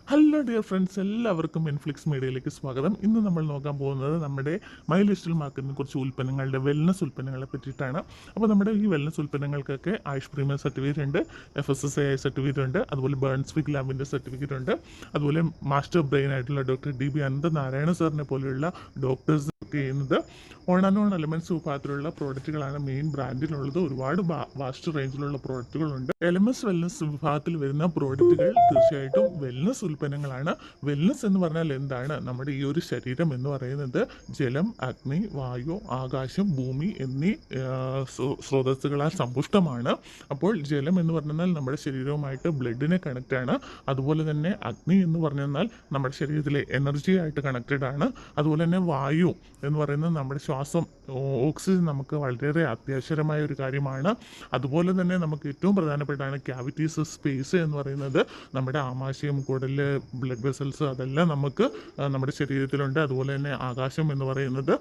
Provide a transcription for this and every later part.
Hello dear friends, എല്ലാവർക്കും ഇൻഫ്ലിക്സ് മീഡിയയിലേക്ക് സ്വാഗതം. ഇന്ന് നമ്മൾ നോക്കാൻ പോകുന്നത് നമ്മുടെ മൈ ലിസ്റ്റിൽ മാർക്കുന്ന കുറച്ച് ഉൽപ്പന്നങ്ങളുടെ വെൽനസ് ഉൽപ്പന്നങ്ങളെ പറ്റിയിട്ടാണ്. അപ്പോൾ നമ്മുടെ ഈ വെൽനസ് ഉൽപ്പന്നങ്ങൾക്കൊക്കെ ആയുഷ് പ്രീമിയം സർട്ടിഫിക്കറ്റ് ഉണ്ട്, FSSAI സർട്ടിഫിക്കറ്റ് ഉണ്ട്, അതുപോലെ ബേൺസ്വിക് ലാബിൻ്റെ സർട്ടിഫിക്കറ്റ് ഉണ്ട്, അതുപോലെ മാസ്റ്റർ ബ്രെയിൻ ആയിട്ടുള്ള ഡോക്ടർ DB അനന്തനാരായണ സാറിനെ പോലെയുള്ള ഡോക്ടേഴ്സ് ചെയ്യുന്നത് ഓൺ എലമെന്റ്സ് വിഭാഗത്തിലുള്ള പ്രോഡക്റ്റുകളാണ് മെയിൻ ബ്രാൻഡിലുള്ളത്. ഒരുപാട് വാസ്റ്റ് റേഞ്ചിലുള്ള പ്രോഡക്റ്റുകളുണ്ട്. LMS വെൽനസ് വിഭാഗത്തിൽ വരുന്ന പ്രോഡക്റ്റുകൾ തീർച്ചയായിട്ടും വെൽനസ് ഉൽപ്പന്നങ്ങളാണ്. വെൽനസ് എന്ന് പറഞ്ഞാൽ എന്താണ്? നമ്മുടെ ഈ ഒരു ശരീരം എന്ന് പറയുന്നത് ജലം, അഗ്നി, വായു, ആകാശം, ഭൂമി എന്നീ സ്രോതസ്സുകളാൽ സമ്പുഷ്ടമാണ്. അപ്പോൾ ജലം എന്ന് പറഞ്ഞാൽ നമ്മുടെ ശരീരവുമായിട്ട് ബ്ലഡിനെ കണക്റ്റ് ആണ്. അതുപോലെ തന്നെ അഗ്നി എന്ന് പറഞ്ഞാൽ നമ്മുടെ ശരീരത്തിലെ എനർജി ആയിട്ട് കണക്റ്റഡ് ആണ്. അതുപോലെ തന്നെ വായു എന്ന് പറയുന്നത് നമ്മുടെ ശ്വാസം, ഓക്സിജൻ നമുക്ക് വളരെ അത്യാവശ്യമായ ഒരു കാര്യമാണ്. അതുപോലെ തന്നെ നമുക്ക് ഏറ്റവും പ്രധാനപ്പെട്ടാണ് ക്യാവിറ്റീസ്, സ്പേസ് എന്ന് പറയുന്നത്. നമ്മുടെ ആമാശയം, കുടല്, ബ്ലഡ് വെസൽസ് അതെല്ലാം നമുക്ക് നമ്മുടെ ശരീരത്തിലുണ്ട്. അതുപോലെ തന്നെ ആകാശം എന്ന് പറയുന്നത്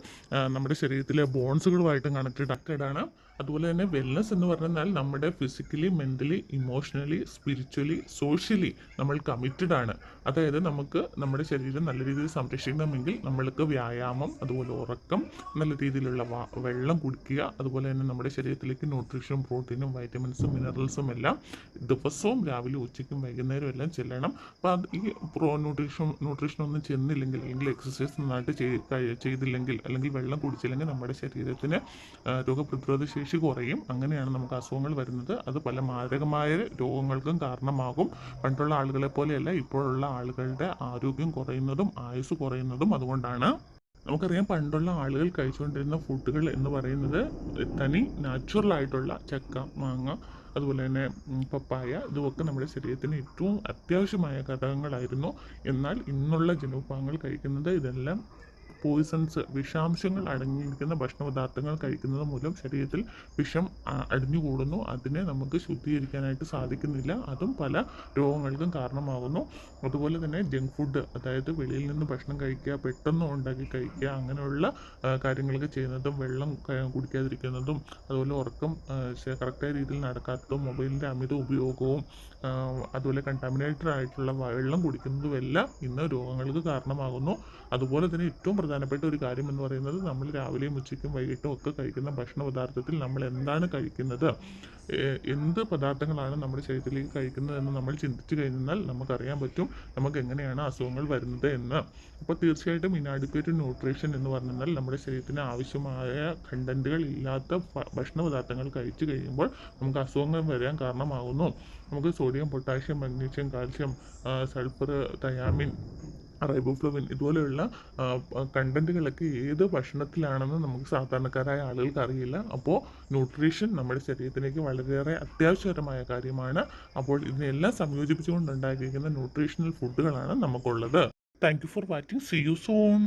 നമ്മുടെ ശരീരത്തിലെ ബോൺസുകളുമായിട്ടും കണക്റ്റഡ് ആണ്. അതുപോലെ തന്നെ വെൽനസ് എന്ന് പറഞ്ഞാൽ നമ്മുടെ physically, mentally, emotionally, spiritually, socially നമ്മൾ കമ്മിറ്റഡ് ആണ്. അതായത് നമുക്ക് നമ്മുടെ ശരീരം നല്ല രീതിയിൽ സംരക്ഷിക്കണമെങ്കിൽ നമ്മൾക്ക് വ്യായാമം, അതുപോലെ ഉറക്കം, നല്ല രീതിയിലുള്ള വെള്ളം കുടിക്കുക, അതുപോലെ തന്നെ നമ്മുടെ ശരീരത്തിലേക്ക് ന്യൂട്രീഷനും പ്രോട്ടീനും വൈറ്റമിൻസും മിനറൽസും എല്ലാം ദിവസവും രാവിലെ, ഉച്ചയ്ക്കും വൈകുന്നേരം എല്ലാം ചെല്ലണം. അപ്പോൾ അത് ഈ ന്യൂട്രീഷനൊന്നും ചെന്നില്ലെങ്കിൽ, അല്ലെങ്കിൽ എക്സസൈസ് നന്നായിട്ട് ചെയ്തില്ലെങ്കിൽ, അല്ലെങ്കിൽ വെള്ളം കുടിച്ചില്ലെങ്കിൽ നമ്മുടെ ശരീരത്തിന് രോഗപ്രതിരോധ ശേഷി കുറയും. അങ്ങനെയാണ് നമുക്ക് അസുഖങ്ങൾ വരുന്നത്. അത് പല മാരകമായ രോഗങ്ങൾക്കും കാരണമാകും. പണ്ടുള്ള ആളുകളെ പോലെയല്ല ഇപ്പോഴുള്ള ആളുകളുടെ ആരോഗ്യം കുറയുന്നതും ആയുസ് കുറയുന്നതും അതുകൊണ്ടാണ്. നമുക്കറിയാം, പണ്ടുള്ള ആളുകൾ കഴിച്ചുകൊണ്ടിരുന്ന ഫുഡുകൾ എന്ന് പറയുന്നത് തനി നാച്ചുറൽ ആയിട്ടുള്ള ചക്ക, മാങ്ങ, അതുപോലെ തന്നെ പപ്പായ, ഇതുമൊക്കെ നമ്മുടെ ശരീരത്തിന് ഏറ്റവും അത്യാവശ്യമായ ഘടകങ്ങളായിരുന്നു. എന്നാൽ ഇന്നുള്ള ജനവിഭാഗങ്ങൾ കഴിക്കുന്നത് ഇതെല്ലാം പോയിസൺസ്, വിഷാംശങ്ങൾ അടങ്ങിയിരിക്കുന്ന ഭക്ഷണപദാർത്ഥങ്ങൾ കഴിക്കുന്നത് മൂലം ശരീരത്തിൽ വിഷം അടിഞ്ഞുകൂടുന്നു. അതിനെ നമുക്ക് ശുദ്ധീകരിക്കാനായിട്ട് സാധിക്കുന്നില്ല. അതും പല രോഗങ്ങൾക്കും കാരണമാകുന്നു. അതുപോലെ തന്നെ ജങ്ക് ഫുഡ്, അതായത് വെളിയിൽ നിന്ന് ഭക്ഷണം കഴിക്കുക, പെട്ടെന്ന് ഉണ്ടാക്കി കഴിക്കുക, അങ്ങനെയുള്ള കാര്യങ്ങളൊക്കെ ചെയ്യുന്നതും, വെള്ളം കുടിക്കാതിരിക്കുന്നതും, അതുപോലെ ഉറക്കം കറക്റ്റായ രീതിയിൽ നടക്കാത്തതും, മൊബൈലിൻ്റെ അമിത ഉപയോഗവും, അതുപോലെ കണ്ടാമിനേറ്റഡ് ആയിട്ടുള്ള വെള്ളം കുടിക്കുന്നതും എല്ലാം ഇന്ന് രോഗങ്ങൾക്ക് കാരണമാകുന്നു. അതുപോലെ തന്നെ ഏറ്റവും പ്രധാനപ്പെട്ട ഒരു കാര്യം എന്ന് പറയുന്നത്, നമ്മൾ രാവിലെയും ഉച്ചയ്ക്കും വൈകിട്ടും ഒക്കെ കഴിക്കുന്ന ഭക്ഷണ പദാർത്ഥത്തിൽ നമ്മൾ എന്താണ് കഴിക്കുന്നത്, എന്ത് പദാർത്ഥങ്ങളാണ് നമ്മുടെ ശരീരത്തിലേക്ക് കഴിക്കുന്നത് എന്ന് നമ്മൾ ചിന്തിച്ചു കഴിഞ്ഞാൽ നമുക്കറിയാൻ പറ്റും നമുക്ക് എങ്ങനെയാണ് അസുഖങ്ങൾ വരുന്നത് എന്ന്. അപ്പോൾ തീർച്ചയായിട്ടും ഇനാഡിക്വേറ്റ് ന്യൂട്രീഷൻ എന്ന് പറഞ്ഞാൽ നമ്മുടെ ശരീരത്തിന് ആവശ്യമായ കണ്ടന്റുകൾ ഇല്ലാത്ത ഭക്ഷണ പദാർത്ഥങ്ങൾ കഴിച്ചു കഴിയുമ്പോൾ നമുക്ക് അസുഖങ്ങൾ വരാൻ കാരണമാകുന്നു. നമുക്ക് sodium, potassium, magnesium, calcium, sulphur, thiamine, riboflavin ഇതുപോലെയുള്ള കണ്ടന്റുകളൊക്കെ ഏത് ഭക്ഷണത്തിലാണെന്ന് നമുക്ക് സാധാരണക്കാരായ ആളുകൾക്ക് അറിയില്ല. അപ്പോൾ ന്യൂട്രീഷൻ നമ്മുടെ ശരീരത്തിലേക്ക് വളരെയേറെ അത്യാവശ്യകരമായ കാര്യമാണ്. അപ്പോൾ ഇതിനെല്ലാം സംയോജിപ്പിച്ചുകൊണ്ട് ഉണ്ടാക്കിയിരിക്കുന്ന ന്യൂട്രീഷണൽ ഫുഡുകളാണ് നമുക്കുള്ളത്. Thank you for watching. See you soon.